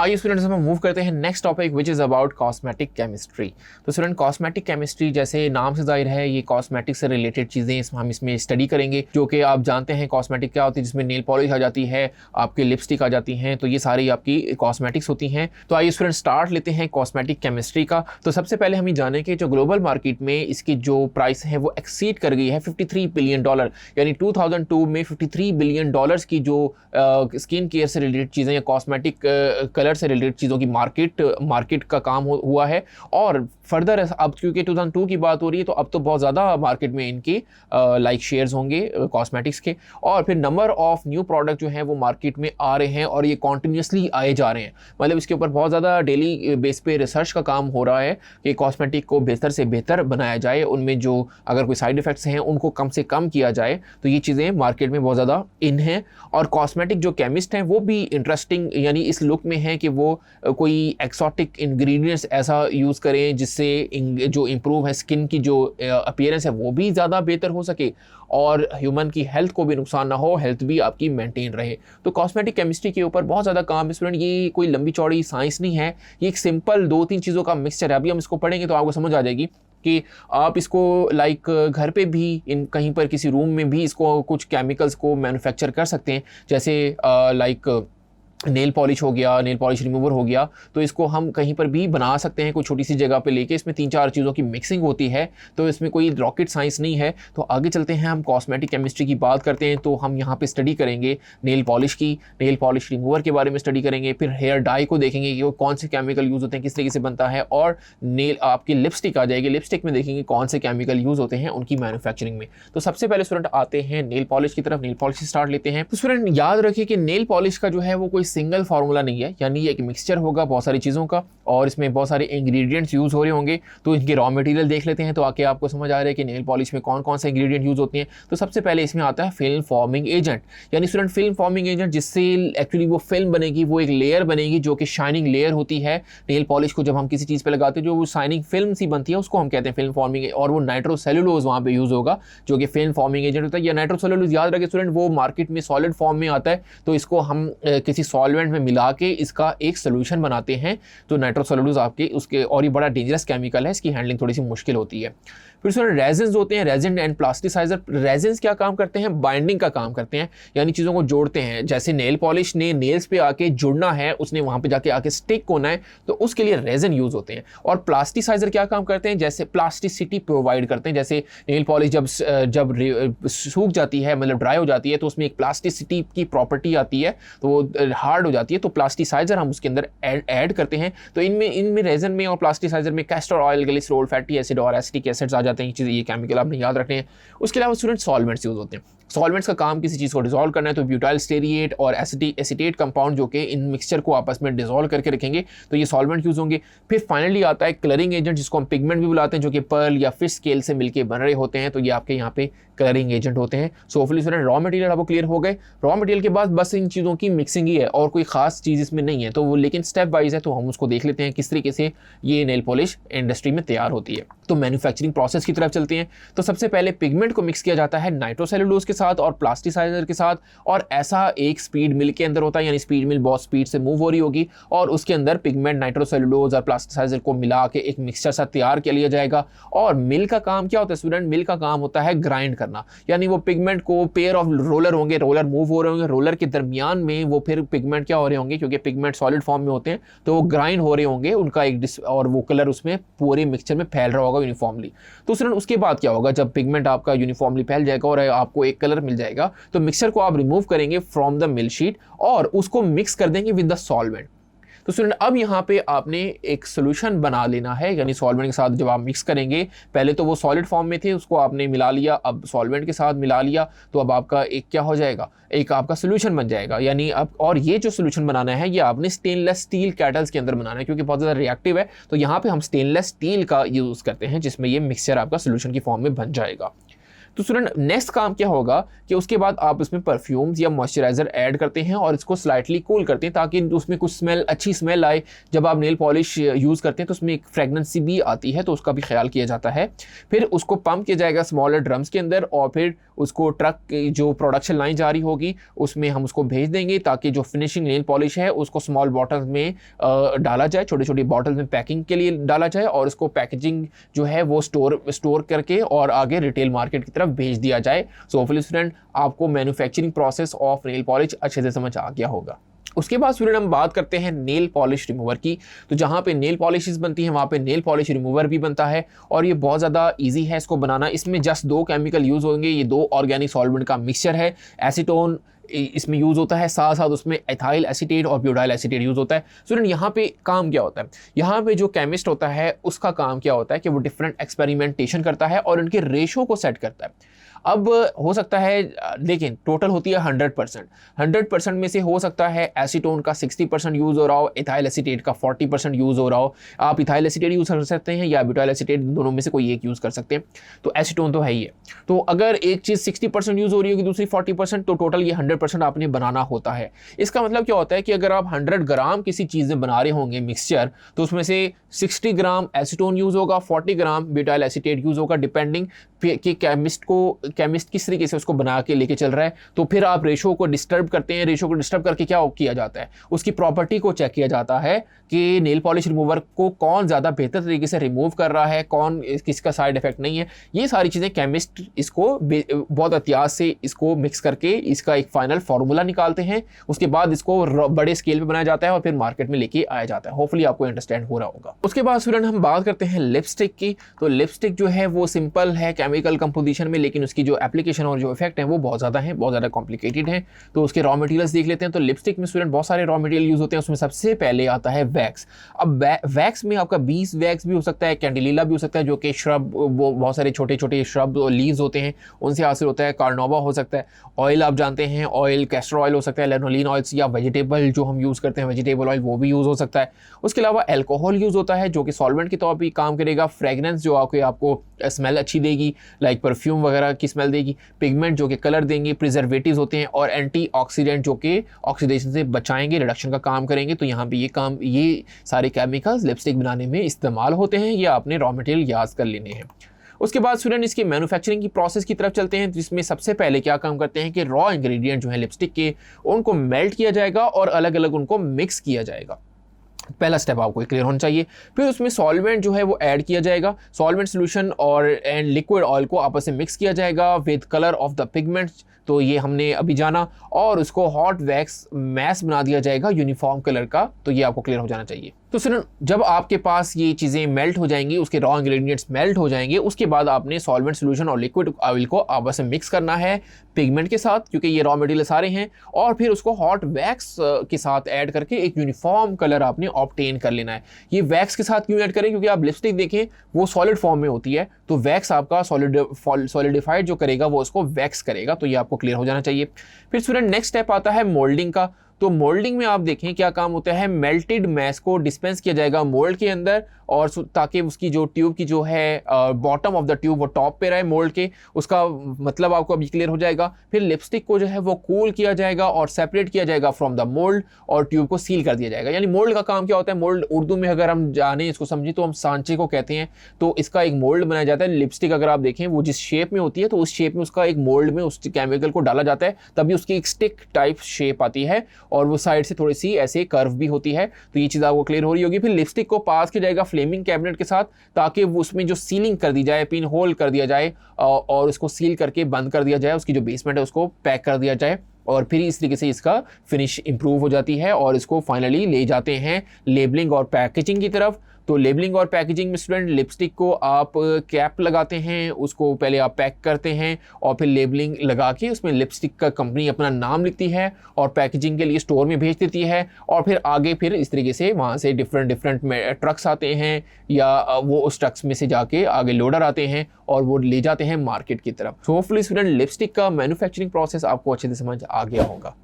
आइए स्टूडेंट्स, हम मूव करते हैं next topic which is about cosmetic chemistry. तो स्टूडेंट, कॉस्मेटिक केमिस्ट्री जैसे नाम से जाहिर है ये कॉस्मेटिक से रिलेटेड चीज़ें हम इसमें स्टडी करेंगे, जो कि आप जानते हैं कॉस्मेटिक क्या होती है, जिसमें नेल पॉलिश आ जाती है, आपकी लिपस्टिक आ जाती हैं, तो ये सारी आपकी कॉस्मेटिक्स होती हैं। तो आइए स्टूडेंट स्टार्ट लेते हैं कॉस्मेटिक केमिस्ट्री का। तो सबसे पहले हम ये जानें कि जो ग्लोबल मार्केट में इसकी जो प्राइस है वो एक्सीड कर गई है $53 बिलियन, यानी 2002 में $53 बिलियन की जो स्किन केयर से रिलेटेड चीज़ें या कॉस्मेटिक कलर से रिलेटेड चीज़ों की मार्केट का काम हुआ है। और फर्दर अब क्योंकि 2002 की बात हो रही है तो अब तो बहुत ज़्यादा मार्केट में इनकी लाइक शेयर्स होंगे कॉस्मेटिक्स के। और फिर नंबर ऑफ न्यू प्रोडक्ट जो हैं वो मार्केट में आ रहे हैं और ये कॉन्टीन्यूसली आए जा रहे हैं। मतलब इसके ऊपर बहुत ज़्यादा डेली बेस पे रिसर्च का काम हो रहा है कि कॉस्मेटिक को बेहतर से बेहतर बनाया जाए, उनमें जो अगर कोई साइड इफ़ेक्ट्स हैं उनको कम से कम किया जाए। तो ये चीज़ें मार्केट में बहुत ज़्यादा इन हैं। और कॉस्मेटिक जो केमिस्ट हैं वो भी इंटरेस्टिंग यानी इस लुक में है कि वो कोई एक्सोटिक इंग्रेडिएंट्स ऐसा यूज़ करें जिससे जो इम्प्रूव है स्किन की जो अपीयरेंस है वो भी ज़्यादा बेहतर हो सके और ह्यूमन की हेल्थ को भी नुकसान ना हो, हेल्थ भी आपकी मेंटेन रहे। तो कॉस्मेटिक केमिस्ट्री के ऊपर बहुत ज़्यादा काम है स्टूडेंट। ये कोई लंबी चौड़ी साइंस नहीं है, ये एक सिंपल 2-3 चीज़ों का मिक्सचर है। अभी हम इसको पढ़ेंगे तो आपको समझ आ जाएगी कि आप इसको लाइक घर पे भी इन कहीं पर किसी रूम में भी इसको कुछ केमिकल्स को मैन्युफैक्चर कर सकते हैं। जैसे लाइक नेल पॉलिश हो गया, नेल पॉलिश रिमूवर हो गया, तो इसको हम कहीं पर भी बना सकते हैं कोई छोटी सी जगह पे लेके। इसमें 3-4 चीज़ों की मिक्सिंग होती है, तो इसमें कोई रॉकेट साइंस नहीं है। तो आगे चलते हैं, हम कॉस्मेटिक केमिस्ट्री की बात करते हैं। तो हम यहाँ पे स्टडी करेंगे नेल पॉलिश की, नेल पॉलिश रिमूवर के बारे में स्टडी करेंगे, फिर हेयर डाई को देखेंगे कि वो कौन से केमिकल यूज़ होते हैं, किस तरीके से बनता है, और नेल आपकी लिपस्टिक आ जाएगी, लिपस्टिक में देखेंगे कौन से केमिकल यूज़ होते हैं उनकी मैन्युफैक्चरिंग में। तो सबसे पहले स्टूडेंट आते हैं नेल पॉलिश की तरफ। नेल पॉलिश से स्टार्ट लेते हैं। तो स्टूडेंट याद रखिए कि नेल पॉलिश का जो है वो कोई सिंगल फार्मूला है, यानी ये एक मिक्सचर होगा बहुत सारी चीज़ों का और इसमें बहुत सारे इंग्रेडिएंट्स यूज़ हो रहे होंगे। तो इनके रॉ मटेरियल देख लेते हैं तो आके आपको समझ आ रहा है कि नेल पॉलिश में कौन कौन से इंग्रेडिएंट यूज़ होते हैं। तो सबसे पहले इसमें आता है फिल्म फॉर्मिंग एजेंट, यानी स्टूडेंट फिल्म फॉर्मिंग एजेंट जिससे एक्चुअली वो फिल्म बनेगी, वो एक लेयर बनेगी जो कि शाइनिंग लेयर होती है। नेल पॉलिश को जब हम किसी चीज़ पर लगाते हैं जो वो शाइनिंग फिल्म सी बनती है उसको हम कहते हैं फिल्म फॉर्मिंग, और वो नाइट्रोसेलुलोज वहाँ पे यूज़ होगा जो कि फिल्म फॉर्मिंग एजेंट होता है। या नाइट्रोसेलुलोज याद रखें स्टूडेंट, वो मार्केट में सॉलिड फॉर्म में आता है, तो इसको हम किसी सॉल्वेंट में मिला के इसका एक सोल्यूशन बनाते हैं। तो नाइट्रोसेलुलोज आपके उसके, और ये बड़ा डेंजरस केमिकल है, इसकी हैंडलिंग थोड़ी सी मुश्किल होती है। फिर उसमें रेजिन्स होते हैं, रेजिन एंड प्लास्टिसाइजर। रेजिन्स क्या काम करते हैं? बाइंडिंग का काम करते हैं, यानी चीज़ों को जोड़ते हैं। जैसे नेल पॉलिश ने नेल्स पे आके जुड़ना है, उसने वहाँ पे जाके आके स्टिक होना है, तो उसके लिए रेजिन यूज़ होते हैं। और प्लास्टिसाइजर क्या काम करते हैं? जैसे प्लास्टिसिटी प्रोवाइड करते हैं। जैसे नेल पॉलिश जब सूख जाती है, मतलब ड्राई हो जाती है, तो उसमें एक प्लास्टिसिटी की प्रॉपर्टी आती है, तो वो हार्ड हो जाती है, तो प्लास्टिसाइजर हम उसके अंदर ऐड करते हैं। तो इनमें रेजिन में और प्लास्टिसाइजर में castor oil, glycerol, fatty acid और एसिटिक एसिड्स आ जाते हैं। ये केमिकल आपने याद रखने हैं। उसके अलावा स्टूडेंट सॉल्वेंट्स यूज होते हैं। सॉल्वेंट्स का काम किसी चीज़ को डिसॉल्व करना है, तो ब्यूटाइल स्टेरिएट और एसिटेट कंपाउंड जो कि इन मिक्सचर को आपस में डिसॉल्व करके रखेंगे, तो ये सॉल्वेंट यूज होंगे। फिर फाइनली आता है कलरिंग एजेंट, जिसको हम पिगमेंट भी बुलाते हैं, जो कि पर्ल या फिश स्केल से मिलकर बन रहे होते हैं। तो ये आपके यहाँ पे कलरिंग एजेंट होते हैं। So hopefully student raw material आपको क्लियर हो गए। रॉ मटेरियल के बाद बस इन चीज़ों की मिक्सिंग ही है और कोई खास चीज़ इसमें नहीं है, तो वो लेकिन स्टेप वाइज है, तो हम उसको देख लेते हैं किस तरीके से ये नेल पॉलिश इंडस्ट्री में तैयार होती है। तो मैन्युफैक्चरिंग प्रोसेस की तरफ चलते हैं। तो सबसे पहले पिगमेंट को मिक्स किया जाता है नाइट्रोसेलुलोज के साथ और प्लास्टिसाइजर के साथ, और ऐसा एक स्पीड मिल के अंदर होता है, यानी स्पीड मिल बहुत स्पीड से मूव हो रही होगी और उसके अंदर पिगमेंट, नाइट्रोसेलुलोज और प्लास्टिसाइजर को मिला के एक मिक्सचर सा तैयार कर लिया जाएगा। और मिल का काम क्या होता है स्टूडेंट? मिल का काम होता है ग्राइंड करना, यानी वो पिगमेंट को पेयर ऑफ रोलर होंगे, रोलर मूव हो रहे होंगे, रोलर के दरमियान में वो फिर पिगमेंट क्या हो रहे होंगे, क्योंकि पिगमेंट सॉलिड फॉर्म में होते हैं, तो वो ग्राइंड हो रहे होंगे उनका एक और वो कलर उसमें पूरे मिक्सचर में फैल रहा होगा यूनिफॉर्मली। तो स्टूडेंट उसके बाद क्या होगा? जब पिगमेंट आपका यूनिफॉर्मली फैल जाएगा और आपको एक कलर मिल जाएगा, तो मिक्सचर को आप रिमूव करेंगे फ्रॉम द मिल शीट और उसको मिक्स कर देंगे विद द सॉल्वेंट। तो स्टूडेंट अब यहाँ पे आपने एक सोल्यूशन बना लेना है, यानी सॉल्वेंट के साथ जब आप मिक्स करेंगे, पहले तो वो सॉलिड फॉर्म में थे, उसको आपने मिला लिया, अब सॉल्वेंट के साथ मिला लिया, तो अब आपका एक क्या हो जाएगा? एक आपका सोल्यूशन बन जाएगा। यानी अब, और ये जो सोल्यूशन बनाना है ये आपने स्टेनलेस स्टील कैटल्स के अंदर बनाना है, क्योंकि बहुत ज़्यादा रिएक्टिव है, तो यहाँ पे हम स्टेनलेस स्टील का यूज़ करते हैं जिसमें ये मिक्सचर आपका सोल्यूशन की फॉर्म में बन जाएगा। तो स्टूडेंट नेक्स्ट काम क्या होगा कि उसके बाद आप इसमें परफ्यूम्स या मॉइस्चराइजर ऐड करते हैं और इसको स्लाइटली कूल करते हैं ताकि उसमें कुछ स्मेल, अच्छी स्मेल आए। जब आप नेल पॉलिश यूज़ करते हैं तो उसमें एक फ्रेगनेंसी भी आती है, तो उसका भी ख्याल किया जाता है। फिर उसको पंप किया जाएगा स्मॉलर ड्रम्स के अंदर और फिर उसको ट्रक जो प्रोडक्शन लाइन जारी होगी उसमें हम उसको भेज देंगे ताकि जो फिनिशिंग नेल पॉलिश है उसको स्मॉल बॉटल्स में डाला जाए, छोटी छोटी बॉटल्स में पैकिंग के लिए डाला जाए और उसको पैकेजिंग जो है वो स्टोर करके और आगे रिटेल मार्केट की तरफ भेज दिया जाए। सो होपफुली स्टूडेंट आपको manufacturing process of nail polish अच्छे से समझ आ गया होगा। उसके बाद स्टूडेंट हम बात करते हैं नेल पॉलिश रिमूवर की। तो जहाँ पे नेल पॉलिशेस बनती हैं वहाँ पे नेल पॉलिश रिमूवर भी बनता है और ये बहुत ज़्यादा इजी है इसको बनाना। इसमें जस्ट 2 केमिकल यूज़ होंगे, ये 2 ऑर्गेनिक सॉल्वेंट का मिक्सचर है। एसीटोन इसमें यूज़ होता है, साथ साथ उसमें एथाइल एसीटेट और ब्यूटाइल एसीटेट यूज़ होता है। स्टूडेंट यहाँ पे काम क्या होता है, यहाँ पे जो केमिस्ट होता है उसका काम क्या होता है कि वो डिफरेंट एक्सपेरिमेंटेशन करता है और उनके रेशो को सेट करता है। अब हो सकता है, लेकिन टोटल होती है 100%। 100% में से हो सकता है एसीटोन का 60% यूज़ हो रहा हो, इथाइल एसीटेट का 40% यूज़ हो रहा हो। आप इथाइल एसीटेट यूज़ कर सकते हैं या ब्यूटाइल एसीटेट, दोनों में से कोई एक यूज़ कर सकते हैं। तो एसीटोन तो है ही है। तो अगर एक चीज़ 60% यूज़ हो रही होगी, दूसरी 40%, तो टोटल ये 100% आपने बनाना होता है। इसका मतलब क्या होता है कि अगर आप 100 ग्राम किसी चीज़ में बना रहे होंगे मिक्सचर, तो उसमें से 60 ग्राम एसीटोन यूज़ होगा, 40 ग्राम ब्यूटाइल एसीटेट यूज़ होगा, डिपेंडिंग कि केमिस्ट किस तरीके से उसको बना के लेके चल रहा है। तो फिर आप रेशो को डिस्टर्ब करते हैं। रेशो को डिस्टर्ब करके क्या किया जाता है, उसकी प्रॉपर्टी को चेक किया जाता है कि नेल पॉलिश रिमूवर को कौन ज़्यादा बेहतर तरीके से रिमूव कर रहा है, कौन किसका साइड इफेक्ट नहीं है। ये सारी चीज़ें केमिस्ट इसको बहुत एहतियात से इसको मिक्स करके इसका एक फाइनल फार्मूला निकालते हैं। उसके बाद इसको बड़े स्केल पे बनाया जाता है और फिर मार्केट में लेके आया जाता है। होपफुली आपको अंडरस्टैंड हो रहा होगा। उसके बाद स्टूडेंट हम बात करते हैं लिपस्टिक की। तो लिपस्टिक जो है वो सिंपल है केमिकल कंपोजिशन में, लेकिन उसकी जो एप्लीकेशन और जो इफेक्ट है वो बहुत ज़्यादा है, बहुत ज़्यादा कॉम्प्लिकेटेड है। तो उसके रॉ मटेरियल्स देख लेते हैं। तो लिपस्टिक में स्टूडेंट बहुत सारे रॉ मटेरियल यूज़ होते हैं। उसमें सबसे पहले आता है वैक्स। अब वैक्स में आपका बीस वैक्स भी हो सकता है, कैंडिलीला भी हो सकता है, जो कि श्रब, वो बहुत सारे छोटे छोटे श्रब और लीव्स होते हैं उनसे हासिल होता है। कार्नोवा हो सकता है। ऑयल आप जानते हैं, ऑयल कैस्टर ऑयल हो सकता है, लेनोलिन ऑयल्स या वेजिटेबल जो हम यूज़ करते हैं वेजिटेबल ऑयल, वो भी यूज़ हो सकता है। उसके अलावा एल्कोहल यूज़ होता है जो कि सॉल्वेंट के तौर पर काम करेगा। फ्रेगनेंस जो आपको स्मेल अच्छी देगी, लाइक परफ्यूम वगैरह की स्मेल देगी। पिगमेंट जो कि कलर देंगे। प्रिजर्वेटिव्स होते हैं और एंटीऑक्सीडेंट जो कि ऑक्सीडेशन से बचाएंगे, रिडक्शन का काम करेंगे। तो यहाँ पे ये सारे केमिकल्स लिपस्टिक बनाने में इस्तेमाल होते हैं। ये आपने रॉ मटेरियल याद कर लेने हैं। उसके बाद स्टूडेंट इसकी मैन्युफैक्चरिंग की प्रोसेस की तरफ चलते हैं, जिसमें सबसे पहले क्या काम करते हैं कि रॉ इंग्रेडिएंट जो है लिपस्टिक के, उनको मेल्ट किया जाएगा और अलग अलग उनको मिक्स किया जाएगा। पहला स्टेप आपको क्लियर होना चाहिए। फिर उसमें सॉल्वेंट जो है वो ऐड किया जाएगा। सॉल्वेंट सॉल्यूशन और एंड लिक्विड ऑयल को आपस में मिक्स किया जाएगा with colour of the pigments, तो ये हमने अभी जाना। और उसको हॉट वैक्स मैस बना दिया जाएगा यूनिफॉर्म कलर का। तो ये आपको क्लियर हो जाना चाहिए। तो सुनो, जब आपके पास ये चीज़ें मेल्ट हो जाएंगी, उसके रॉ इंग्रेडिएंट्स मेल्ट हो जाएंगे, उसके बाद आपने सॉल्वेंट सॉल्यूशन और लिक्विड ऑयल को आपस में मिक्स करना है पिगमेंट के साथ, क्योंकि ये रॉ मटेरियल सारे हैं। और फिर उसको हॉट वैक्स के साथ ऐड करके एक यूनिफॉर्म कलर आपने ऑब्टेन कर लेना है। ये वैक्स के साथ क्यों ऐड करें, क्योंकि आप लिपस्टिक देखें वो सॉलिड फॉर्म में होती है, तो वैक्स आपका सॉलिडिफाइड जो करेगा वो उसको वैक्स करेगा। तो ये आपको क्लियर हो जाना चाहिए। फिर स्टूडेंट नेक्स्ट स्टेप आता है मोल्डिंग का। तो मोल्डिंग में आप देखें क्या काम होता है, मेल्टेड मैस को डिस्पेंस किया जाएगा मोल्ड के अंदर, और ताकि उसकी जो ट्यूब की जो है बॉटम ऑफ द ट्यूब वो टॉप पे रहे मोल्ड के। उसका मतलब आपको अभी क्लियर हो जाएगा। फिर लिपस्टिक को जो है वो कूल किया जाएगा और सेपरेट किया जाएगा फ्रॉम द मोल्ड, और ट्यूब को सील कर दिया जाएगा। यानी मोल्ड का काम क्या होता है, मोल्ड उर्दू में अगर हम जाने इसको समझें तो हम सांचे को कहते हैं। तो इसका एक मोल्ड बनाया जाता है। लिपस्टिक अगर आप देखें वो जिस शेप में होती है, तो उस शेप में उसका एक मोल्ड में उस केमिकल को डाला जाता है, तभी उसकी एक स्टिक टाइप शेप आती है और वो साइड से थोड़ी सी ऐसे कर्व भी होती है। तो ये चीज़ आपको क्लियर हो रही होगी। फिर लिपस्टिक को पास किया जाएगा फ्लेमिंग कैबिनेट के साथ, ताकि उसमें जो सीलिंग कर दी जाए, पिन होल कर दिया जाए और उसको सील करके बंद कर दिया जाए, उसकी जो बेसमेंट है उसको पैक कर दिया जाए। और फिर इस तरीके से इसका फिनिश इंप्रूव हो जाती है और इसको फाइनली ले जाते हैं लेबलिंग और पैकेजिंग की तरफ। तो लेबलिंग और पैकेजिंग में स्टूडेंट लिपस्टिक को आप कैप लगाते हैं, उसको पहले आप पैक करते हैं और फिर लेबलिंग लगा के उसमें लिपस्टिक का कंपनी अपना नाम लिखती है और पैकेजिंग के लिए स्टोर में भेज देती है। और फिर आगे फिर इस तरीके से वहाँ से डिफरेंट ट्रक्स आते हैं या वो उस ट्रक्स में से जाके आगे लोडर आते हैं और वो ले जाते हैं मार्केट की तरफ। सो होपफुली स्टूडेंट लिपस्टिक का मैन्युफैक्चरिंग प्रोसेस आपको अच्छे से समझ आ गया होगा।